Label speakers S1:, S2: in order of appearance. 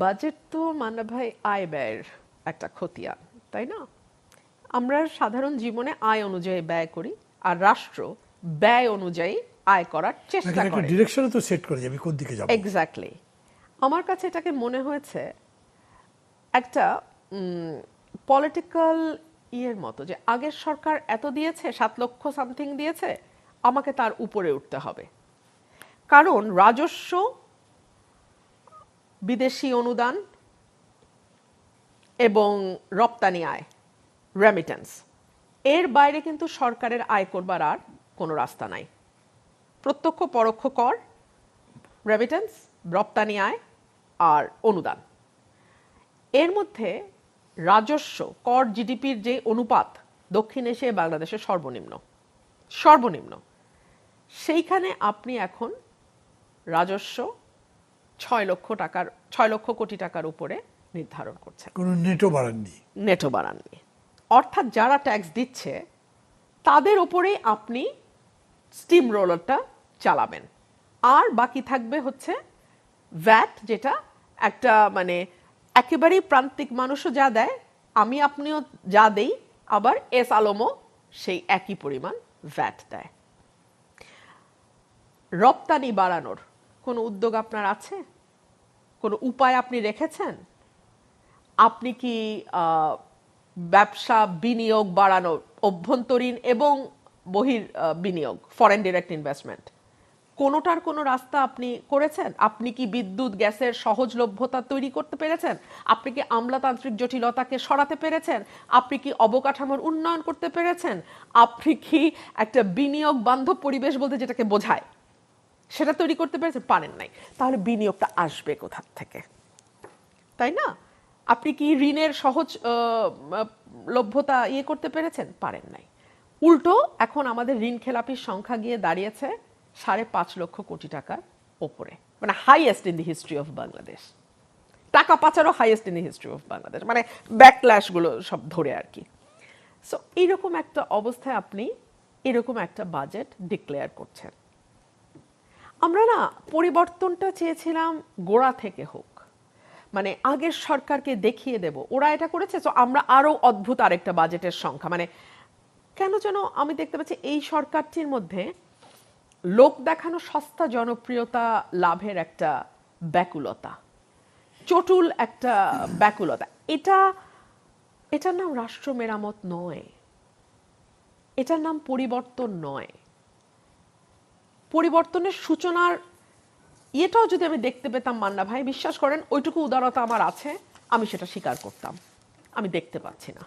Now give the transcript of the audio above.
S1: Budget তো মান্না ভাই আয় ব্যয়ের একটা খতিয়ান, তাই না? আমরা সাধারণ জীবনে আয় অনুযায়ী ব্যয় করি, আর রাষ্ট্র ব্যয় অনুযায়ী আয় করার চেষ্টা করে।
S2: ডিরেকশনও তো সেট করে যাবে কোন দিকে যাবে।
S1: এক্স্যাক্টলি। আমার কাছে এটাকে মনে হয়েছে একটা পলিটিক্যাল ইয়ের মতো, যে আগের সরকার এত দিয়েছে, 7 লক্ষ সামথিং দিয়েছে, আমাকে তার উপরে উঠতে হবে। কারণ রাজস্ব, বিদেশি অনুদান এবং রপ্তানি আয়, রেমিটেন্স, এর বাইরে কিন্তু সরকারের আয় করবার আর কোনো রাস্তা নাই। প্রত্যক্ষ পরোক্ষ কর, রেমিটেন্স, রপ্তানি আয় আর অনুদান, এর মধ্যে রাজস্ব কর জিডিপির যে অনুপাত দক্ষিণ এশিয়ায় বাংলাদেশের সর্বনিম্ন। সেইখানে আপনি এখন রাজস্ব 6 লক্ষ কোটি টাকার উপরে নির্ধারণ করছেন।
S2: কোনো নেটো বাড়াননি।
S1: অর্থাৎ যারা ট্যাক্স দিচ্ছে তাদের উপরেই আপনি স্টিম রোলারটা চালাবেন, আর বাকি থাকবে হচ্ছে ভ্যাট, যেটা একটা মানে একেবারেই প্রান্তিক মানুষও যা দেয়, আমি আপনিও যা দেই, আবার এস আলমও সেই একই পরিমাণ ভ্যাট দেয়। রপ্তানি বাড়ানোর কোনো উদ্যোগ আপনার আছে? কোনো উপায় আপনি রেখেছেন? আপনি কি ব্যবসা বিনিয়োগ বাড়ানোর, অভ্যন্তরীণ এবং বহির বিনিয়োগ, ফরেন ডিরেক্ট ইনভেস্টমেন্ট, কোনোটার কোনো রাস্তা আপনি করেছেন? আপনি কি বিদ্যুৎ গ্যাসের সহজলভ্যতা তৈরি করতে পেরেছেন? আপনি কি আমলাতান্ত্রিক জটিলতাকে সরাতে পেরেছেন? আপনি কি অবকাঠামোর উন্নয়ন করতে পেরেছেন? আপনি কি একটা বিনিয়োগ বান্ধব পরিবেশ বলতে যেটাকে বোঝায় সেটা তৈরি করতে পেরেছেন? পারেন নাই। তাহলে বিনিয়োগটা আসবে কোথা থেকে, তাই না? আপনি কি ঋণের সহজ লভ্যতা করতে পেরেছেন? পারেন নাই। উল্টো এখন আমাদের ঋণ খেলাপির সংখ্যা গিয়ে দাঁড়িয়েছে 5.5 লক্ষ কোটি টাকার ওপরে, মানে highest in the history of Bangladesh. টাকা পাচারও highest in the history of Bangladesh, মানে ব্যাকল্যাশগুলো সব ধরে আর কি। সো এইরকম একটা অবস্থায় আপনি এরকম একটা বাজেট ডিক্লেয়ার করছেন। আমরা না পরিবর্তনটা চেয়েছিলাম গোড়া থেকে হোক, মানে আগের সরকারকে দেখিয়ে দেব ওরা এটা করেছে, তো আমরা আরো অদ্ভুত আরেকটা বাজেটের সংখ্যা, মানে কেন যেন আমি দেখতে পাচ্ছি এই সরকারটির মধ্যে লোক দেখানো সস্তা জনপ্রিয়তা লাভের একটা ব্যাকুলতা, চটুল একটা ব্যাকুলতা। এটার নাম রাষ্ট্র মেরামত নয়, এটার নাম পরিবর্তন নয়। পরিবর্তনের সূচনার এটাও যদি আমি দেখতে পেতাম মান্না ভাই, বিশ্বাস করেন ওইটুকু উদারতা আমার আছে, আমি সেটা স্বীকার করতাম। আমি দেখতে পাচ্ছি না।